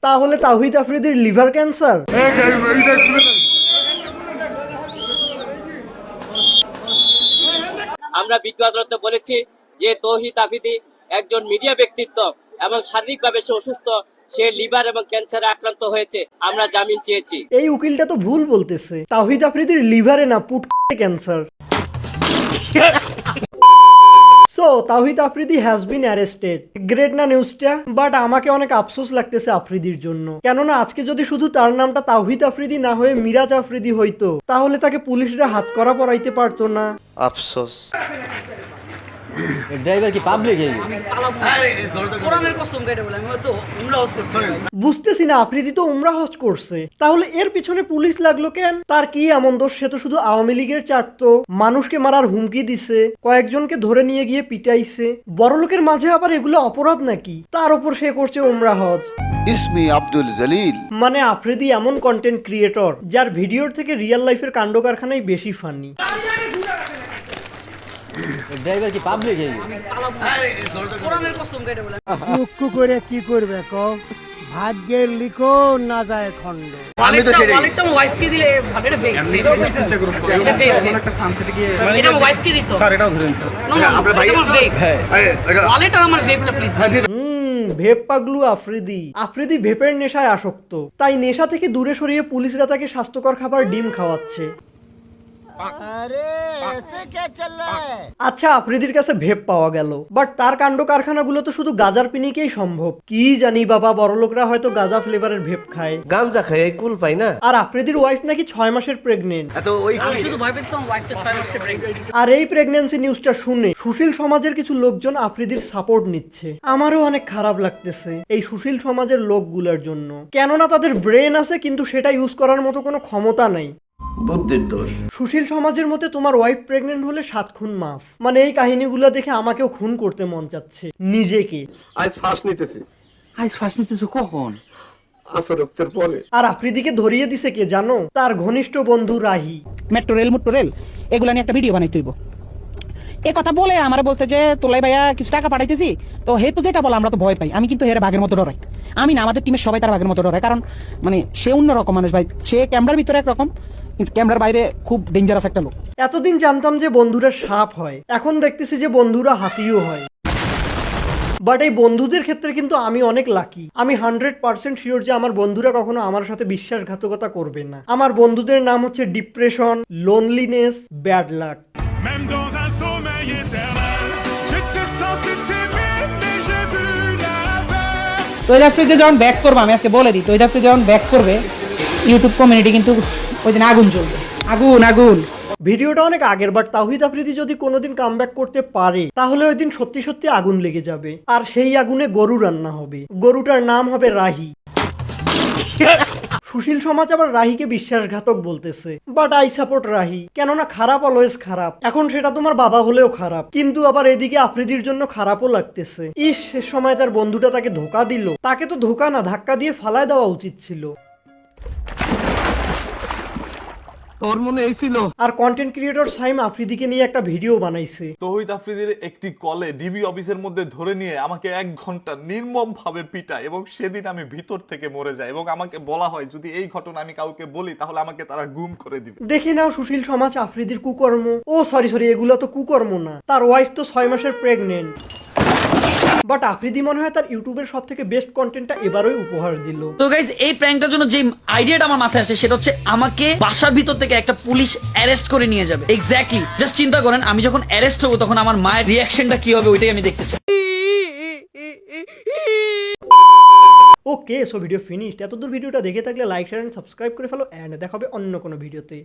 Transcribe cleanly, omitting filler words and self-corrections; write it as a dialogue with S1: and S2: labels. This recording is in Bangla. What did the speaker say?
S1: তাহলে তাওহিদ আফ্রিদির লিভার ক্যান্সার?
S2: আমরা বিজ্ঞ আদালতে বলেছি যে তৌহিদ আফ্রিদি একজন মিডিয়া ব্যক্তিত্ব এবং শারীরিকভাবে সে অসুস্থ, সে লিভার এবং ক্যান্সারে আক্রান্ত হয়েছে। আমরা জামিন চেয়েছি।
S1: এই উকিলটা তো ভুল বলতেছে, তাওহিদ আফ্রিদির লিভারে না পুট ক্যান্সার। সো তাওহিদ Afridi has been arrested. Great না নিউজটা? বাট আমাকে অনেক আফসোস লাগতেছে আফ্রিদির জন্য, কেননা আজকে যদি শুধু তার নামটা তাওহিদ আফ্রিদি না হয়ে মিরাজ আফ্রিদি হইতো তাহলে তাকে পুলিশরা হাতকড়া পরাইতে পারতো না।
S3: আফসোস।
S4: ড্রাইভার কি পাবলিক?
S1: বুঝতেছি না, আফ্রিদি তো উমরা হজ করছে, তাহলে এর পিছনে পুলিশ লাগলো কেন? তার কি এমন দোষ? সে তো শুধু আওয়ামী লীগের চাটতো, মানুষকে মারার হুমকি দিছে, কয়েকজনকে ধরে নিয়ে গিয়ে পিটাইছে। বড় লোকের মাঝে আবার এগুলো অপরাধ নাকি? তার উপর সে করছে উমরা হজ।
S3: ইসমি আব্দুল জলিল।
S1: মানে আফ্রিদি এমন কন্টেন্ট ক্রিয়েটর যার ভিডিওর থেকে রিয়েল লাইফের কাণ্ড কারখানাই বেশি ফানি।
S4: ড্রাইভার কি পাবলিক?
S5: দুঃখ করে কি করবে কও? ভাগ্যের লিখো না যায় খন্ড।
S6: আমি তো সেটাই ওয়ালেটটা আমার ওয়াইফকে দিলে ভাগেটা বেক এটা একটা সানসেটে গিয়ে এটা আমার ওয়াইফকে দিত স্যার। এটাও ধরেন স্যার। না আপনার ভাই আমার বেক। হ্যাঁ ওয়ালেট আর আমার বেকটা প্লিজ।
S1: ভেপ পাগলু আফ্রিদি। আফ্রিদি ভেপের নেশায় আসক্ত, তাই নেশা থেকে দূরে সরিয়ে পুলিশরা তাকে স্বাস্থ্যকর খাবার ডিম খাওয়াচ্ছে। আচ্ছা, আফ্রিদির কাছে ভেপ পাওয়া গেল, বাট তার কাণ্ড কারখানাগুলো তো শুধু গাজার পিনিকেই সম্ভব। কি জানি বাবা, বড়লোকরা হয়তো গাজা ফ্লেভারের ভেপ খায়,
S3: গাঞ্জা খায়, এই কুল পাই না।
S1: আর আফ্রিদির ওয়াইফ নাকি 6 মাসের প্রেগনেন্ট।
S6: আমি শুধু ভয় পেয়েছিলাম ওয়াইফটা 6 মাসের প্রেগন্যান্ট।
S1: আর এই প্রেগন্যান্সি নিউজটা শুনে সুশীল সমাজের কিছু লোকজন আফ্রিদির সাপোর্ট নিচ্ছে। আমারও অনেক খারাপ লাগতেছে এই সুশীল সমাজের লোকগুলোর জন্য, কেননা তাদের ব্রেন আছে কিন্তু সেটা ইউজ করার মতো কোনো ক্ষমতা নাই।
S3: বুদ্ধির দোষ।
S1: সুশীল সমাজের মতে তোমার ওয়াইফ প্রেগনেন্ট হলে 7 খুন মাফ। মানে এই কাহিনীগুলো দেখে আমাকেও খুন করতে মন চাচ্ছে নিজেকে।
S7: আজ ফাঁস নিতেছি।
S4: আজ ফাঁস নিতেছো কখন?
S7: আসর রক্তের পরে।
S1: আর আফ্রিদিকে ধরিয়ে দিছে কে জানো? তার ঘনিষ্ঠ বন্ধু রাহি।
S8: মেট্রো রেল এগুলা নিয়ে একটা ভিডিও বানাইতে হইব। এ কথা বলে আমার বলতে যে তোলাই ভাইয়া কিছু টাকা পাঠাইতেছি, তো হে তো যেটা বলে আমরা তো ভয় পাই। আমি কিন্তু হেরে বাঘের মতো ডরাই। আমি না, আমাদের টিমের সবাই তার বাঘের মতো ডরাই, কারণ মানে সে অন্যরকম মানুষ ভাই। সে ক্যামেরার ভিতরে একরকম, কিন্তু ক্যামেরার বাইরে খুব ডেঞ্জারাস একটা লোক।
S1: এতদিন জানতাম যে বন্ধুরা সাপ হয়, এখন দেখতেছি যে বন্ধুরা হাতিও হয়। বাট এই বন্ধুদের ক্ষেত্রে কিন্তু আমি অনেক লাকি। আমি 100% শিওর যে আমার বন্ধুরা কখনো আমার সাথে বিশ্বাসঘাতকতা করবে না। আমার বন্ধুদের নাম হচ্ছে ডিপ্রেশন, লোনলিনেস, ব্যাড লাক।
S8: তৈরি আফ্রিদি যখন ব্যাক করবো, আমি আজকে বলে দিই, তৈরি আফ্রিদি যখন ব্যাক করবে ইউটিউব কমিউনিটি কিন্তু ওই দিন আগুন জ্বলবে। আগুন আগুন।
S1: ভিডিওটা অনেক আগের, বাট তাওহিদ আফ্রিদি যদি কোনোদিন কামব্যাক করতে পারে তাহলে ওই দিন সত্যি সত্যি আগুন লেগে যাবে, আর সেই আগুনে গরু রান্না হবে। গরুটার নাম হবে রাহি। সুশীল সমাজ আবার রাহিকে বিশ্বাসঘাতক বলতেছে, বাট আই সাপোর্ট রাহি, কেননা খারাপ অলওয়েজ খারাপ। এখন সেটা তোমার বাবা হলেও খারাপ, কিন্তু আবার এদিকে আফ্রিদির জন্য খারাপও লাগতেছে। ইস, শেষ সময় তার বন্ধুটা তাকে ধোকা দিল। তাকে তো ধোকা না, ধাক্কা দিয়ে ফালায় দেওয়া উচিত ছিল।
S7: তোর মনে এই ছিল।
S1: আর কন্টেন্ট ক্রিয়েটর সাইম আফ্রিদিকে নিয়ে একটা ভিডিও বানাইছে।
S9: তৌহিদ আফ্রিদির একটি কলে ডিবি অফিসের মধ্যে ধরে নিয়ে আমাকে 1 ঘন্টা নির্মম ভাবে পিটায় এবং সেদিন আমি ভিতর থেকে মরে যাই এবং আমাকে বলা হয় যদি এই ঘটনা আমি কাউকে বলি তাহলে আমাকে তারা গুম করে দিবে।
S1: দেখে নাও সুশীল সমাজ আফ্রিদির কুকর্ম। ও সরি, এগুলো তো কুকর্ম না, তার ওয়াইফ তো 6 মাসের প্রেগনেন্ট। বাট আফ্রিদি মনে হয় তার ইউটিউবের সব থেকে বেস্ট কন্টেন্টটা এবারই উপহার দিল।
S6: তো গাইস, এই প্র্যাঙ্কটার জন্য যে আইডিয়াটা আমার মাথায় আসে সেটা হচ্ছে আমাকে বাসার ভিতর থেকে একটা পুলিশ অ্যারেস্ট করে নিয়ে যাবে। এক্স্যাক্টলি, জাস্ট চিন্তা করেন আমি যখন অ্যারেস্ট হবো তখন আমার মায়ের রিঅ্যাকশনটা কি হবে, ওইটাই আমি দেখতে চাই।
S1: ওকে, সো ভিডিও ফিনিশড। এতদূর ভিডিওটা দেখে থাকলে লাইক, শেয়ার এন্ড সাবস্ক্রাইব করে ফেলো, এন্ড দেখা হবে অন্য কোনো ভিডিওতে।